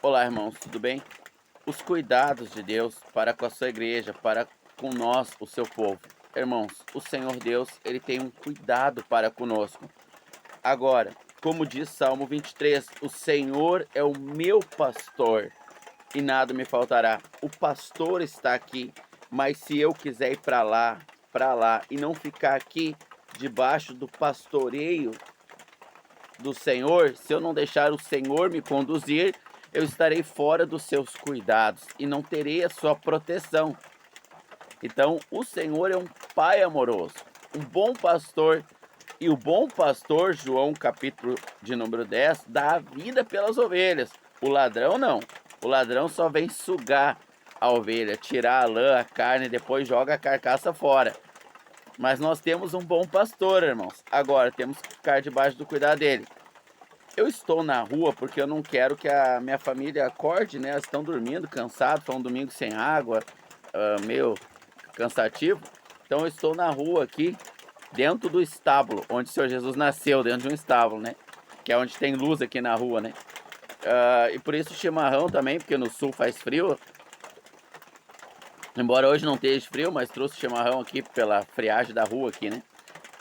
Olá, irmãos, tudo bem? Os cuidados de Deus para com a sua igreja, para com nós, o seu povo. Irmãos, o Senhor Deus, ele tem um cuidado para conosco. Agora, como diz Salmo 23, o Senhor é o meu pastor e nada me faltará. O pastor está aqui, mas se eu quiser ir para lá e não ficar aqui debaixo do pastoreio do Senhor, se eu não deixar o Senhor me conduzir, eu estarei fora dos seus cuidados e não terei a sua proteção. Então, o Senhor é um pai amoroso, um bom pastor, e o bom pastor, João capítulo de número 10, dá a vida pelas ovelhas. O ladrão não. O ladrão só vem sugar a ovelha, tirar a lã, a carne e depois joga a carcaça fora. Mas nós temos um bom pastor, irmãos. Agora temos que ficar debaixo do cuidado dele. Eu estou na rua porque eu não quero que a minha família acorde, né? Elas estão dormindo, cansados, foi um domingo sem água, meio cansativo. Então eu estou na rua aqui, dentro do estábulo, onde o Senhor Jesus nasceu, dentro de um estábulo, né? Que é onde tem luz aqui na rua, né? E por isso chimarrão também, porque no sul faz frio. Embora hoje não esteja frio, mas trouxe chimarrão aqui pela friagem da rua aqui, né?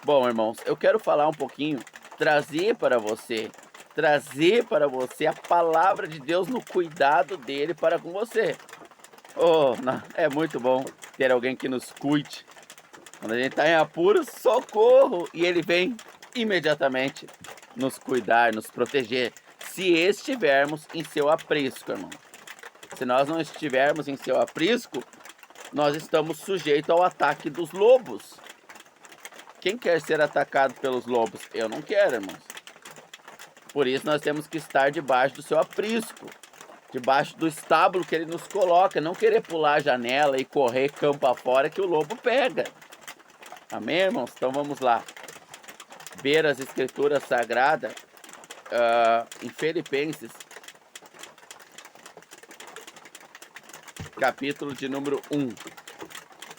Bom, irmãos, eu quero falar um pouquinho, trazer para você a palavra de Deus no cuidado dele para com você. Oh, é muito bom ter alguém que nos cuide. Quando a gente está em apuros, socorro! E ele vem imediatamente nos cuidar, nos proteger, se estivermos em seu aprisco, irmão. Se nós não estivermos em seu aprisco, nós estamos sujeitos ao ataque dos lobos. Quem quer ser atacado pelos lobos? Eu não quero, irmãos. Por isso nós temos que estar debaixo do seu aprisco, debaixo do estábulo que ele nos coloca, não querer pular a janela e correr campo afora que o lobo pega. Amém, irmãos? Então vamos lá. Ver as escrituras sagradas em Filipenses, capítulo de número 1.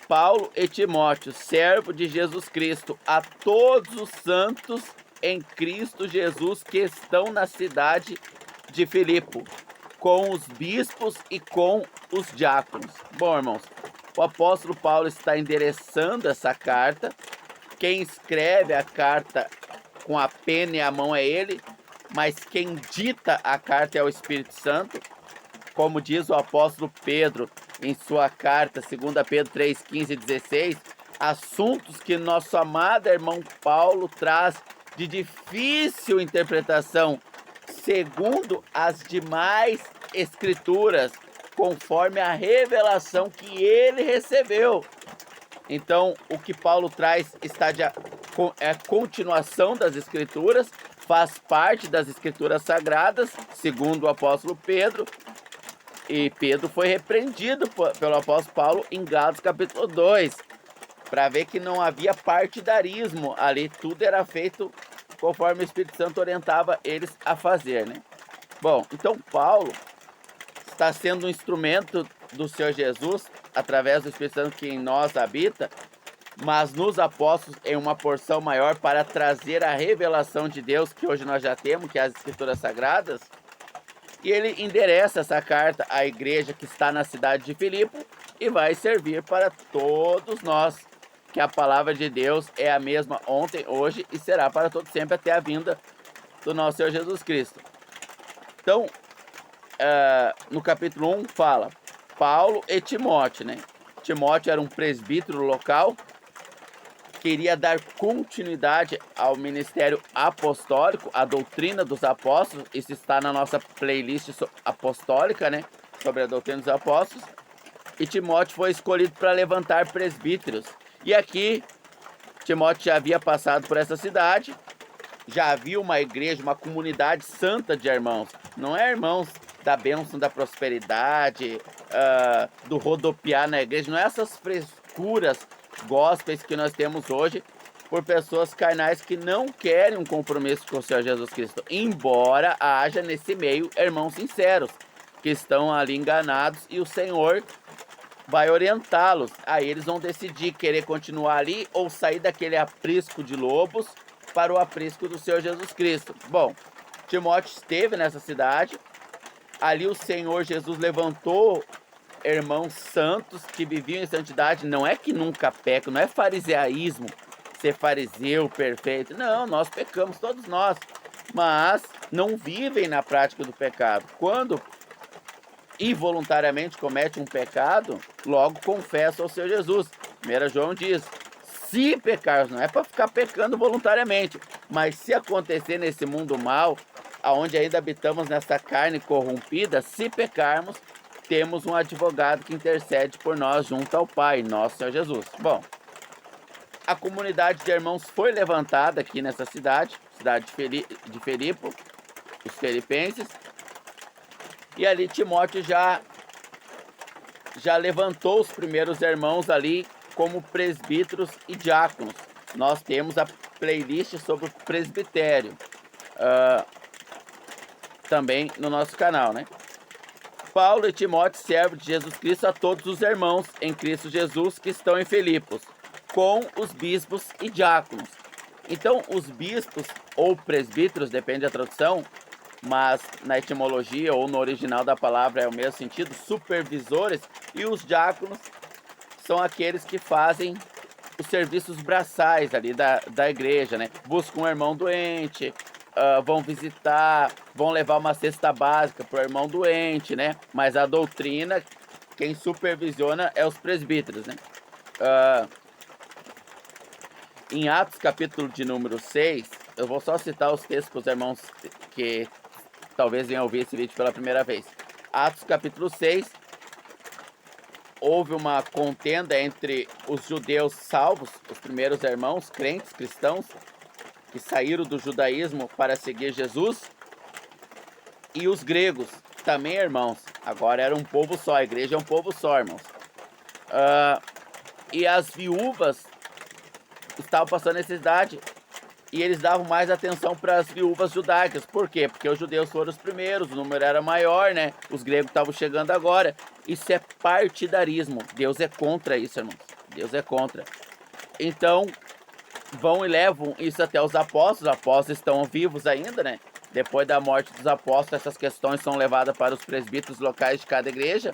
Paulo e Timóteo, servo de Jesus Cristo, a todos os santos em Cristo Jesus que estão na cidade de Filipe, com os bispos e com os diáconos. Bom, irmãos, o apóstolo Paulo está endereçando essa carta. Quem escreve a carta com a pena e a mão é ele, mas quem dita a carta é o Espírito Santo. Como diz o apóstolo Pedro em sua carta, 2 Pedro 3, 15 e 16, assuntos que nosso amado irmão Paulo traz de difícil interpretação, segundo as demais escrituras, conforme a revelação que ele recebeu. Então, o que Paulo traz é continuação das escrituras, faz parte das escrituras sagradas, segundo o apóstolo Pedro. E Pedro foi repreendido pelo apóstolo Paulo em Gálatas capítulo 2, para ver que não havia partidarismo ali, tudo era feito conforme o Espírito Santo orientava eles a fazer, né? Bom, então Paulo está sendo um instrumento do Senhor Jesus, através do Espírito Santo que em nós habita, mas nos apóstolos em uma porção maior para trazer a revelação de Deus que hoje nós já temos, que é as escrituras sagradas. E ele endereça essa carta à igreja que está na cidade de Filipe e vai servir para todos nós, que a palavra de Deus é a mesma ontem, hoje e será para todo sempre até a vinda do nosso Senhor Jesus Cristo. Então, no capítulo 1 fala Paulo e Timóteo, né? Timóteo era um presbítero local, queria dar continuidade ao ministério apostólico, a doutrina dos apóstolos. Isso está na nossa playlist apostólica, né? Sobre a doutrina dos apóstolos. E Timóteo foi escolhido para levantar presbíteros. E aqui, Timóteo já havia passado por essa cidade, já havia uma igreja, uma comunidade santa de irmãos. Não é irmãos da bênção da prosperidade, do rodopiar na igreja, não é essas frescuras gospels que nós temos hoje por pessoas carnais que não querem um compromisso com o Senhor Jesus Cristo, embora haja nesse meio irmãos sinceros que estão ali enganados e o Senhor vai orientá-los. Aí eles vão decidir querer continuar ali ou sair daquele aprisco de lobos para o aprisco do Senhor Jesus Cristo. Bom, Timóteo esteve nessa cidade, Ali o Senhor Jesus levantou irmãos santos que viviam em santidade. Não é que nunca pecam, não é fariseísmo, ser fariseu perfeito. Não, nós pecamos, todos nós. Mas não vivem na prática do pecado. Quando involuntariamente comete um pecado, logo confessa ao Senhor Jesus. 1 João diz: se pecar, não é para ficar pecando voluntariamente, mas se acontecer nesse mundo mal, aonde ainda habitamos nessa carne corrompida, se pecarmos, temos um advogado que intercede por nós junto ao Pai, nosso Senhor Jesus. Bom, a comunidade de irmãos foi levantada aqui nessa cidade de Filipe, os filipenses, e ali Timóteo já levantou os primeiros irmãos ali como presbíteros e diáconos. Nós temos a playlist sobre o presbitério também no nosso canal, né? Paulo e Timóteo, servo de Jesus Cristo, a todos os irmãos em Cristo Jesus que estão em Filipos, com os bispos e diáconos. Então, os bispos ou presbíteros, depende da tradução, mas na etimologia ou no original da palavra é o mesmo sentido, supervisores, e os diáconos são aqueles que fazem os serviços braçais ali da igreja, né? Buscam um irmão doente, vão visitar, vão levar uma cesta básica para o irmão doente, né? Mas a doutrina, quem supervisiona é os presbíteros, né? Em Atos, capítulo de número 6, eu vou só citar os textos para os irmãos que talvez venham ouvir esse vídeo pela primeira vez. Atos, capítulo 6, houve uma contenda entre os judeus salvos, os primeiros irmãos, crentes, cristãos, que saíram do judaísmo para seguir Jesus, e os gregos, também irmãos. Agora era um povo só, a igreja é um povo só, irmãos. E as viúvas estavam passando necessidade, e eles davam mais atenção para as viúvas judaicas. Por quê? Porque os judeus foram os primeiros, o número era maior, né? Os gregos estavam chegando agora. Isso é partidarismo. Deus é contra isso, irmãos. Deus é contra. Então, vão e levam isso até os apóstolos. Os apóstolos estão vivos ainda, né? Depois da morte dos apóstolos, essas questões são levadas para os presbíteros locais de cada igreja.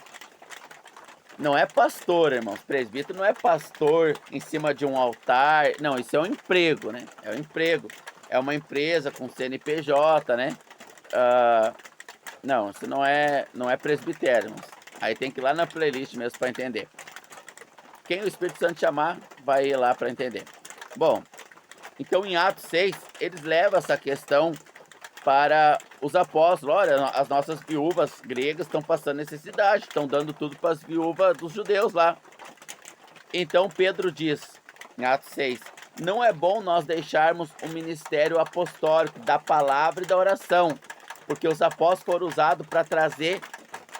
Não é pastor, irmãos. Presbítero não é pastor em cima de um altar. Não, isso é um emprego, né? É um emprego. É uma empresa com CNPJ, né? Não, isso não é presbitério, irmãos. Aí tem que ir lá na playlist mesmo para entender. Quem o Espírito Santo chamar, vai ir lá para entender. Bom, então em Atos 6, eles levam essa questão para os apóstolos. Olha, as nossas viúvas gregas estão passando necessidade, estão dando tudo para as viúvas dos judeus lá. Então Pedro diz, em Atos 6, não é bom nós deixarmos o ministério apostólico da palavra e da oração, porque os apóstolos foram usados para trazer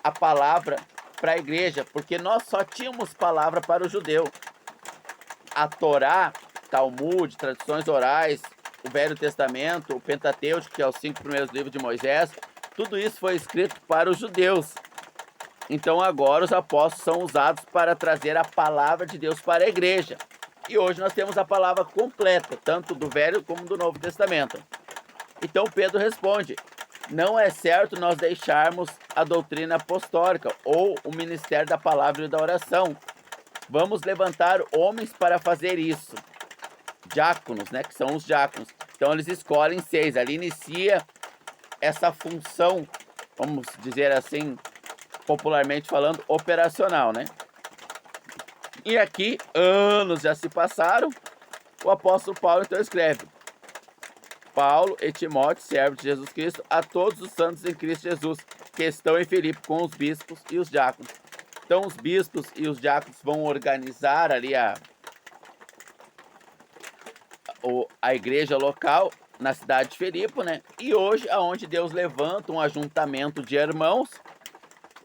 a palavra para a igreja, porque nós só tínhamos palavra para o judeu. A Torá, Talmud, tradições orais, o Velho Testamento, o Pentateuco, que é os 5 primeiros livros de Moisés, tudo isso foi escrito para os judeus. Então agora os apóstolos são usados para trazer a palavra de Deus para a igreja. E hoje nós temos a palavra completa, tanto do Velho como do Novo Testamento. Então Pedro responde, não é certo nós deixarmos a doutrina apostólica ou o ministério da palavra e da oração. Vamos levantar homens para fazer isso. Diáconos, né, que são os diáconos. Então eles escolhem 6, ali inicia essa função, vamos dizer assim, popularmente falando, operacional, né? E aqui, anos já se passaram, o apóstolo Paulo então escreve, Paulo e Timóteo, servo de Jesus Cristo, a todos os santos em Cristo Jesus, que estão em Filipe com os bispos e os diáconos. Então os bispos e os diáconos vão organizar ali a igreja local na cidade de Filipe, né? E hoje, aonde Deus levanta um ajuntamento de irmãos,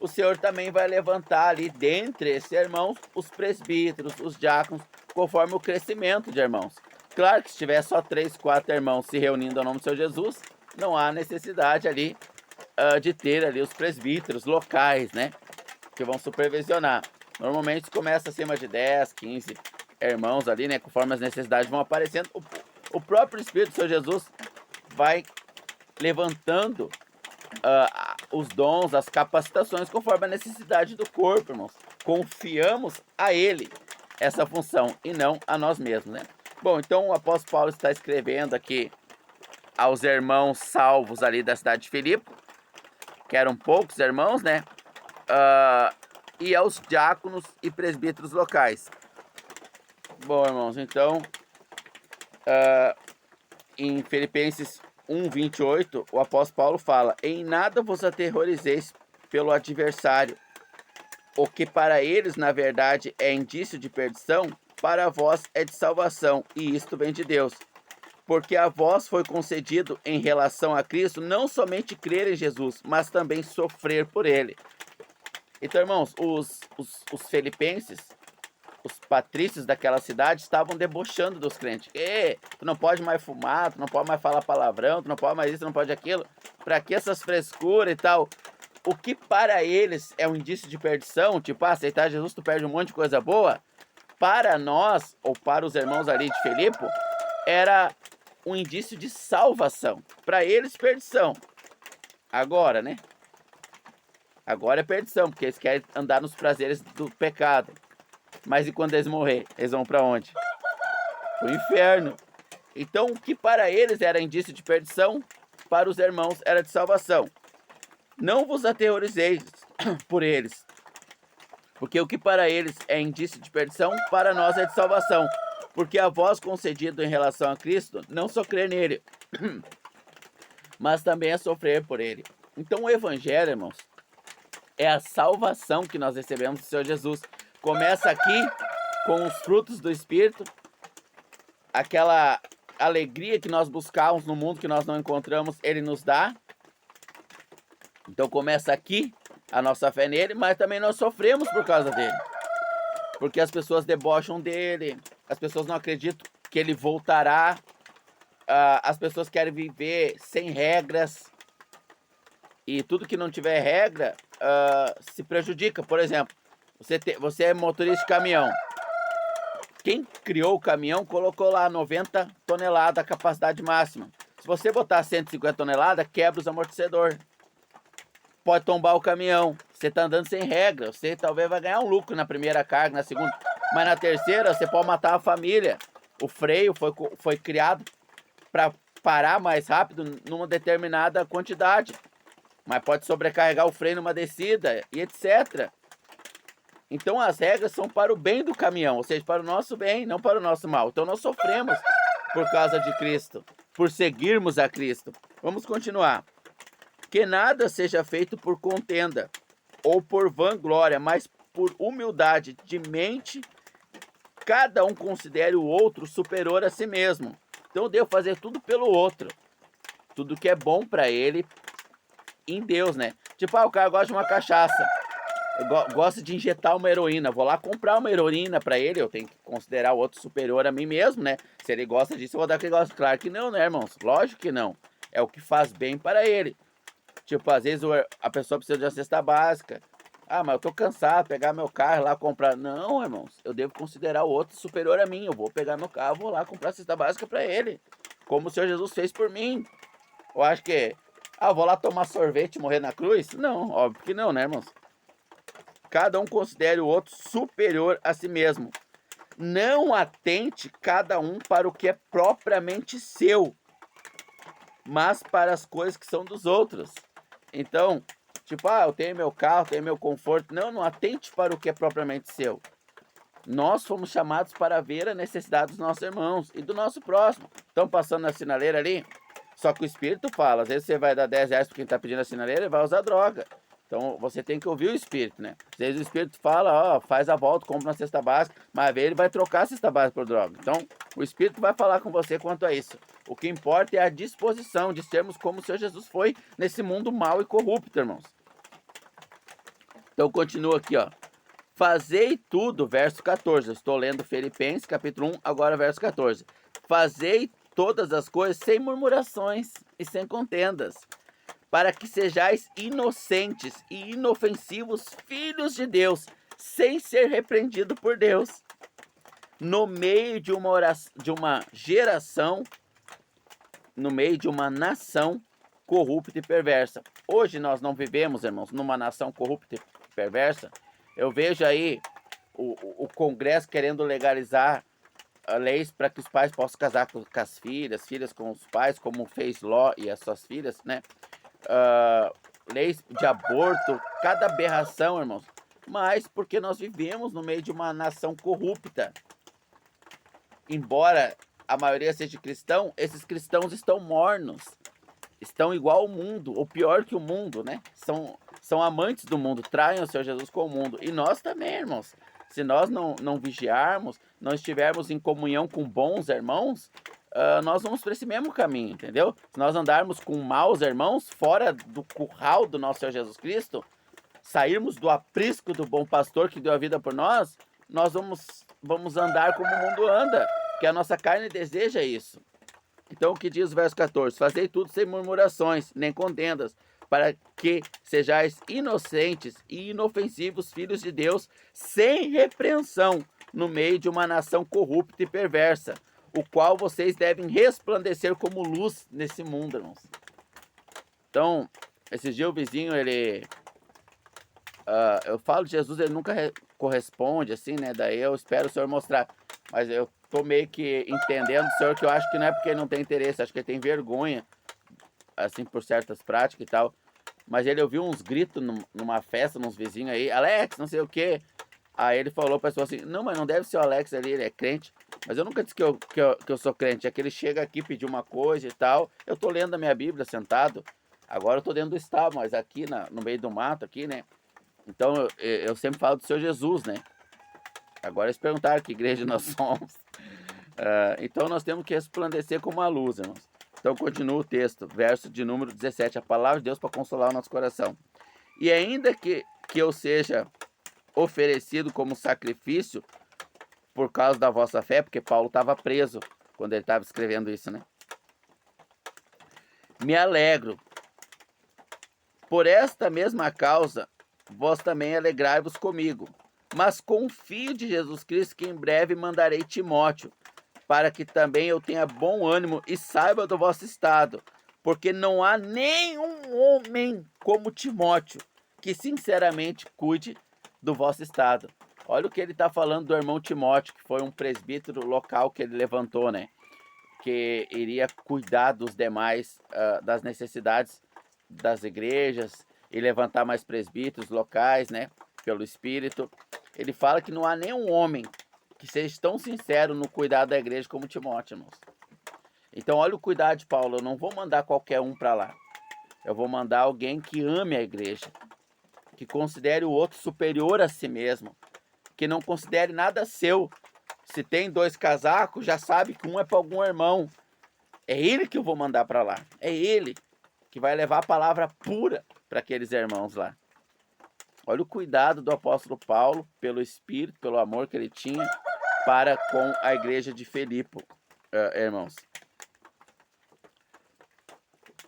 o Senhor também vai levantar ali dentre esses irmãos os presbíteros, os diáconos, conforme o crescimento de irmãos. Claro que se tiver só 3, 4 irmãos se reunindo ao nome do Senhor Jesus, não há necessidade ali de ter ali os presbíteros locais, né? Que vão supervisionar. Normalmente começa acima de 10, 15 irmãos ali, né? Conforme as necessidades vão aparecendo, o próprio Espírito do Senhor Jesus vai levantando os dons, as capacitações, conforme a necessidade do corpo, irmãos. Confiamos a Ele essa função e não a nós mesmos, né? Bom, então o apóstolo Paulo está escrevendo aqui aos irmãos salvos ali da cidade de Filipe, que eram poucos irmãos, né? E aos diáconos e presbíteros locais. Bom, irmãos, então, em Filipenses 1:28, o apóstolo Paulo fala: em nada vos aterrorizeis pelo adversário, o que para eles, na verdade, é indício de perdição, para vós é de salvação, e isto vem de Deus. Porque a vós foi concedido, em relação a Cristo, não somente crer em Jesus, mas também sofrer por Ele. Então, irmãos, os filipenses, os patrícios daquela cidade, estavam debochando dos crentes. Tu não pode mais fumar, tu não pode mais falar palavrão, tu não pode mais isso, tu não pode aquilo. Pra que essas frescuras e tal? O que para eles é um indício de perdição, tipo, aceitar Jesus, tu perde um monte de coisa boa. Para nós, ou para os irmãos ali de Filipe, era um indício de salvação. Para eles, perdição. Agora, né? Agora é perdição, porque eles querem andar nos prazeres do pecado. Mas e quando eles morrer? Eles vão para onde? Para o inferno. Então, o que para eles era indício de perdição, para os irmãos era de salvação. Não vos aterrorizeis por eles, porque o que para eles é indício de perdição, para nós é de salvação. Porque a vós concedido em relação a Cristo, não só crer nele, mas também a sofrer por ele. Então o evangelho, irmãos, é a salvação que nós recebemos do Senhor Jesus. Começa aqui com os frutos do Espírito, aquela alegria que nós buscávamos no mundo que nós não encontramos, Ele nos dá. Então começa aqui a nossa fé nele, mas também nós sofremos por causa dele. Porque as pessoas debocham dele, as pessoas não acreditam que ele voltará, as pessoas querem viver sem regras, e tudo que não tiver regra se prejudica. Por exemplo, você é motorista de caminhão. Quem criou o caminhão colocou lá 90 toneladas a capacidade máxima. Se você botar 150 toneladas, quebra os amortecedores. Pode tombar o caminhão. Você está andando sem regra. Você talvez vai ganhar um lucro na primeira carga, na segunda. Mas na terceira, você pode matar a família. O freio foi criado para parar mais rápido numa determinada quantidade. Mas pode sobrecarregar o freio numa descida e etc. Então as regras são para o bem do caminhão, ou seja, para o nosso bem, não para o nosso mal. Então nós sofremos por causa de Cristo, por seguirmos a Cristo. Vamos continuar. Que nada seja feito por contenda ou por vanglória, mas por humildade de mente, cada um considere o outro superior a si mesmo. Então eu devo fazer tudo pelo outro. Tudo que é bom para ele em Deus, né? Tipo, o cara gosta de uma cachaça. Gosta de injetar uma heroína. Vou lá comprar uma heroína para ele. Eu tenho que considerar o outro superior a mim mesmo, né? Se ele gosta disso, eu vou dar o que ele gosta. Claro que não, né, irmãos? Lógico que não. É o que faz bem para ele. Tipo, às vezes a pessoa precisa de uma cesta básica. Mas eu tô cansado, pegar meu carro lá, comprar. Não, irmãos, eu devo considerar o outro superior a mim. Eu vou pegar meu carro, vou lá comprar a cesta básica para ele. Como o Senhor Jesus fez por mim. Eu acho que, vou lá tomar sorvete e morrer na cruz? Não, óbvio que não, né, irmãos? Cada um considere o outro superior a si mesmo. Não atente cada um para o que é propriamente seu, mas para as coisas que são dos outros. Então, tipo, eu tenho meu carro, tenho meu conforto. Não atente para o que é propriamente seu. Nós fomos chamados para ver a necessidade dos nossos irmãos e do nosso próximo. Estão passando na sinaleira ali? Só que o Espírito fala, às vezes você vai dar 10 reais para quem está pedindo a sinaleira e vai usar droga. Então você tem que ouvir o Espírito, né? Às vezes o Espírito fala, faz a volta, compra uma cesta básica, mas às vezes ele vai trocar a cesta básica por droga. Então o Espírito vai falar com você quanto a isso. O que importa é a disposição de sermos como o Senhor Jesus foi nesse mundo mau e corrupto, irmãos. Então continua aqui, Fazei tudo, verso 14. Eu estou lendo Filipenses, capítulo 1, agora verso 14. Fazei todas as coisas sem murmurações e sem contendas, para que sejais inocentes e inofensivos filhos de Deus, sem ser repreendido por Deus, no meio de uma geração, no meio de uma nação corrupta e perversa. Hoje nós não vivemos, irmãos, numa nação corrupta e perversa. Eu vejo aí o Congresso querendo legalizar leis para que os pais possam casar com as filhas com os pais, como fez Ló e as suas filhas, né? Leis de aborto, cada aberração, irmãos. Mas porque nós vivemos no meio de uma nação corrupta. Embora a maioria seja cristão, esses cristãos estão mornos. Estão igual ao mundo, ou pior que o mundo, né? São amantes do mundo, traem o Senhor Jesus com o mundo. E nós também, irmãos. Se nós não vigiarmos, não estivermos em comunhão com bons irmãos, nós vamos para esse mesmo caminho, entendeu? Se nós andarmos com maus irmãos, fora do curral do nosso Senhor Jesus Cristo, sairmos do aprisco do bom pastor que deu a vida por nós, nós vamos andar como o mundo anda, porque a nossa carne deseja isso. Então o que diz o verso 14? Fazei tudo sem murmurações, nem contendas, para que sejais inocentes e inofensivos filhos de Deus, sem repreensão, no meio de uma nação corrupta e perversa, o qual vocês devem resplandecer como luz nesse mundo, irmãos. Então, esses dias o vizinho, ele... eu falo de Jesus, ele nunca corresponde, assim, né? Daí eu espero o Senhor mostrar. Mas eu tô meio que entendendo, Senhor, que eu acho que não é porque ele não tem interesse, acho que ele tem vergonha, assim, por certas práticas e tal. Mas ele ouviu uns gritos numa festa, nos vizinhos aí, Alex, não sei o quê. Aí ele falou pra pessoa assim, não, mas não deve ser o Alex ali, ele é crente. Mas eu nunca disse que eu sou crente, é que ele chega aqui pedir uma coisa e tal. Eu tô lendo a minha Bíblia sentado, agora eu tô dentro do estábulo, mas aqui no meio do mato, aqui, né? Então eu sempre falo do Senhor Jesus, né? Agora eles perguntaram que igreja nós somos. Então nós temos que resplandecer como a luz, irmãos. Então continua o texto, verso de número 17. A palavra de Deus para consolar o nosso coração. E ainda que eu seja oferecido como sacrifício por causa da vossa fé, porque Paulo estava preso quando ele estava escrevendo isso, né? Me alegro. Por esta mesma causa, vós também alegrai-vos comigo. Mas confio de Jesus Cristo que em breve mandarei Timóteo, para que também eu tenha bom ânimo e saiba do vosso estado, porque não há nenhum homem como Timóteo que sinceramente cuide do vosso estado. Olha o que ele está falando do irmão Timóteo, que foi um presbítero local que ele levantou, né? Que iria cuidar dos demais, das necessidades das igrejas e levantar mais presbíteros locais, né? Pelo Espírito. Ele fala que não há nenhum homem que seja tão sincero no cuidado da igreja como Timóteo, irmãos. Então, olha o cuidado de Paulo. Eu não vou mandar qualquer um para lá. Eu vou mandar alguém que ame a igreja, que considere o outro superior a si mesmo, que não considere nada seu. Se tem 2 casacos, já sabe que um é para algum irmão. É ele que eu vou mandar para lá. É ele que vai levar a palavra pura para aqueles irmãos lá. Olha o cuidado do apóstolo Paulo pelo Espírito, pelo amor que ele tinha para com a igreja de Filipe, irmãos.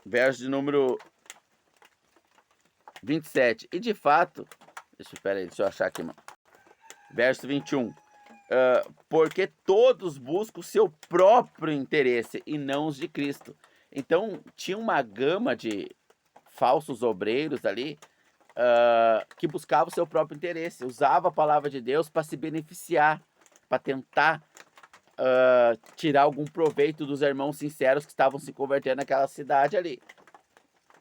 Verso de número 27. E de fato, deixa eu achar aqui, irmão. Verso 21. Porque todos buscam o seu próprio interesse e não os de Cristo. Então, tinha uma gama de falsos obreiros ali, que buscava o seu próprio interesse, usava a palavra de Deus para se beneficiar, para tentar tirar algum proveito dos irmãos sinceros que estavam se convertendo naquela cidade ali.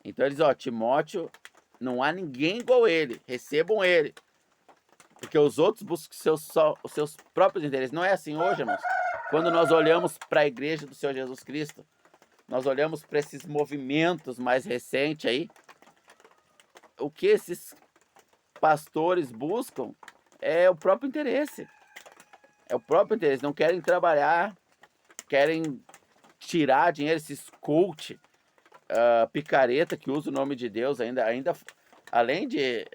Então eles, Timóteo, não há ninguém igual ele, recebam ele, porque os outros buscam os seus próprios interesses. Não é assim hoje, irmãos. Quando nós olhamos para a igreja do Senhor Jesus Cristo, nós olhamos para esses movimentos mais recentes aí, o que esses pastores buscam é o próprio interesse. É o próprio interesse. Não querem trabalhar, querem tirar dinheiro, esses cult, picareta que usa o nome de Deus, ainda além de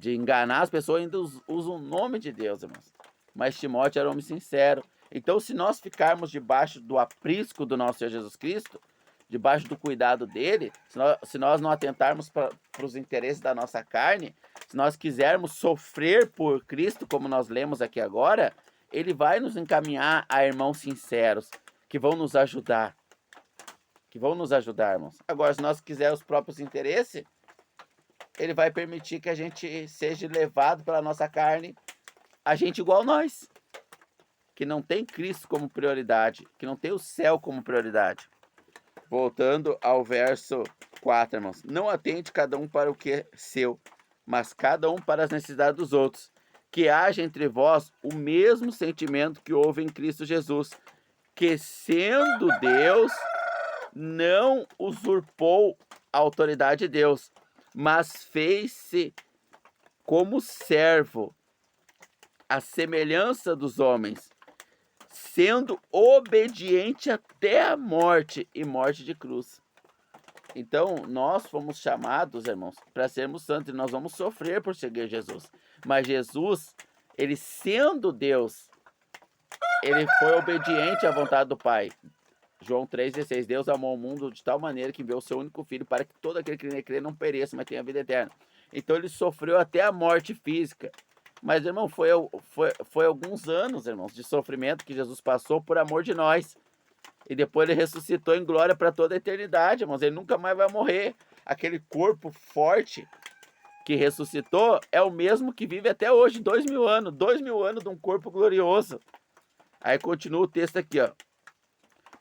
enganar as pessoas, ainda usam o nome de Deus, irmãos. Mas Timóteo era um homem sincero. Então, se nós ficarmos debaixo do aprisco do nosso Senhor Jesus Cristo, debaixo do cuidado dele, se nós não atentarmos para os interesses da nossa carne, se nós quisermos sofrer por Cristo, como nós lemos aqui agora, ele vai nos encaminhar a irmãos sinceros, que vão nos ajudar. que vão nos ajudar, irmãos. Agora, se nós quisermos os próprios interesses, ele vai permitir que a gente seja levado pela nossa carne, a gente igual nós, que não tem Cristo como prioridade, que não tem o céu como prioridade. Voltando ao verso 4, irmãos. Não atende cada um para o que é seu, mas cada um para as necessidades dos outros. Que haja entre vós o mesmo sentimento que houve em Cristo Jesus, que sendo Deus, não usurpou a autoridade de Deus, mas fez-se como servo, à semelhança dos homens, sendo obediente até a morte e morte de cruz. Então, nós fomos chamados, irmãos, para sermos santos, e nós vamos sofrer por seguir Jesus. Mas Jesus, ele sendo Deus, ele foi obediente à vontade do Pai. João 3,16, Deus amou o mundo de tal maneira que enviou o seu único filho para que todo aquele que nele crê não pereça, mas tenha a vida eterna. Então ele sofreu até a morte física. Mas, irmão, foi alguns anos, irmãos, de sofrimento que Jesus passou por amor de nós. E depois ele ressuscitou em glória para toda a eternidade, irmãos. Ele nunca mais vai morrer. Aquele corpo forte que ressuscitou é o mesmo que vive até hoje, 2000 anos. 2000 anos de um corpo glorioso. Aí continua o texto aqui, ó.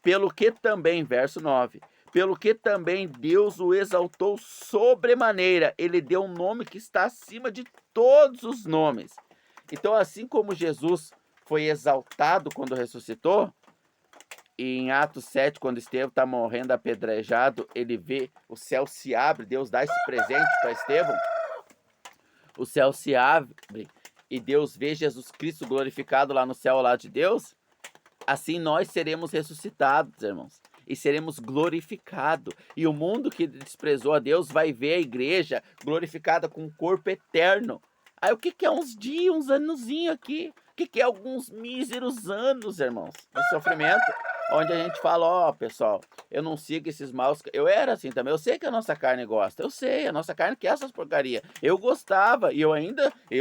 Pelo que também, verso 9, pelo que também Deus o exaltou sobremaneira, ele deu um nome que está acima de todos os nomes. Então, assim como Jesus foi exaltado quando ressuscitou, e em Atos 7, quando Estevão está morrendo apedrejado, ele vê o céu se abre, Deus dá esse presente para Estevão, o céu se abre e Deus vê Jesus Cristo glorificado lá no céu ao lado de Deus. Assim nós seremos ressuscitados, irmãos, e seremos glorificados. E o mundo que desprezou a Deus vai ver a igreja glorificada com um corpo eterno. Aí o que é uns dias, uns anozinhos aqui? O que é alguns míseros anos, irmãos, de sofrimento? Onde a gente fala, ó, pessoal, eu não sigo esses maus... Eu era assim também, eu sei que a nossa carne gosta, eu sei, a nossa carne quer essas porcarias. Eu gostava, e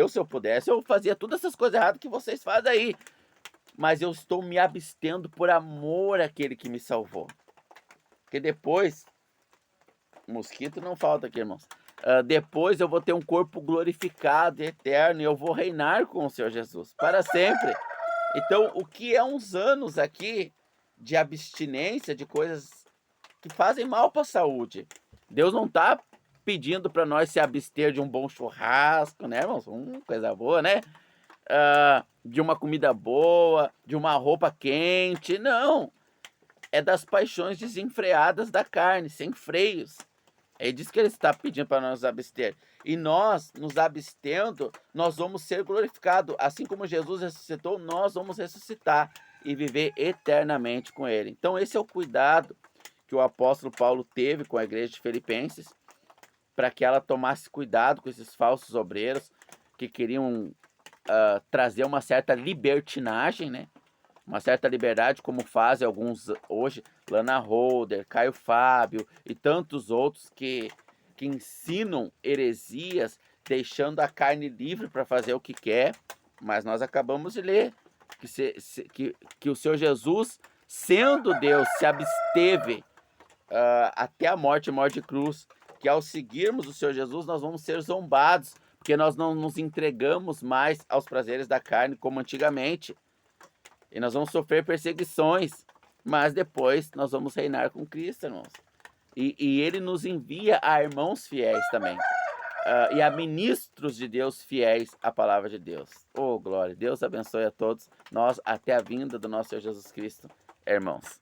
se eu pudesse, eu fazia todas essas coisas erradas que vocês fazem aí. Mas eu estou me abstendo por amor àquele que me salvou. Porque depois, mosquito não falta aqui, irmãos. Depois eu vou ter um corpo glorificado e eterno e eu vou reinar com o Senhor Jesus para sempre. Então, o que é uns anos aqui de abstinência de coisas que fazem mal para a saúde? Deus não está pedindo para nós se abster de um bom churrasco, né, irmãos? Coisa boa, né? De uma comida boa, de uma roupa quente, não. É das paixões desenfreadas da carne, sem freios. É disso que ele está pedindo para nós abster. E nós, nos abstendo, nós vamos ser glorificados. Assim como Jesus ressuscitou, nós vamos ressuscitar e viver eternamente com ele. Então esse é o cuidado que o apóstolo Paulo teve com a igreja de Filipenses, para que ela tomasse cuidado com esses falsos obreiros que queriam trazer uma certa libertinagem, né? Uma certa liberdade, como fazem alguns hoje, Lana Holder, Caio Fábio e tantos outros que ensinam heresias, deixando a carne livre para fazer o que quer. Mas nós acabamos de ler que o Senhor Jesus, sendo Deus, se absteve até a morte de cruz, que ao seguirmos o Senhor Jesus, nós vamos ser zombados, porque nós não nos entregamos mais aos prazeres da carne como antigamente. E nós vamos sofrer perseguições, mas depois nós vamos reinar com Cristo, irmãos. E ele nos envia a irmãos fiéis também, e a ministros de Deus fiéis à palavra de Deus. Oh, glória! Deus abençoe a todos nós até a vinda do nosso Senhor Jesus Cristo, irmãos.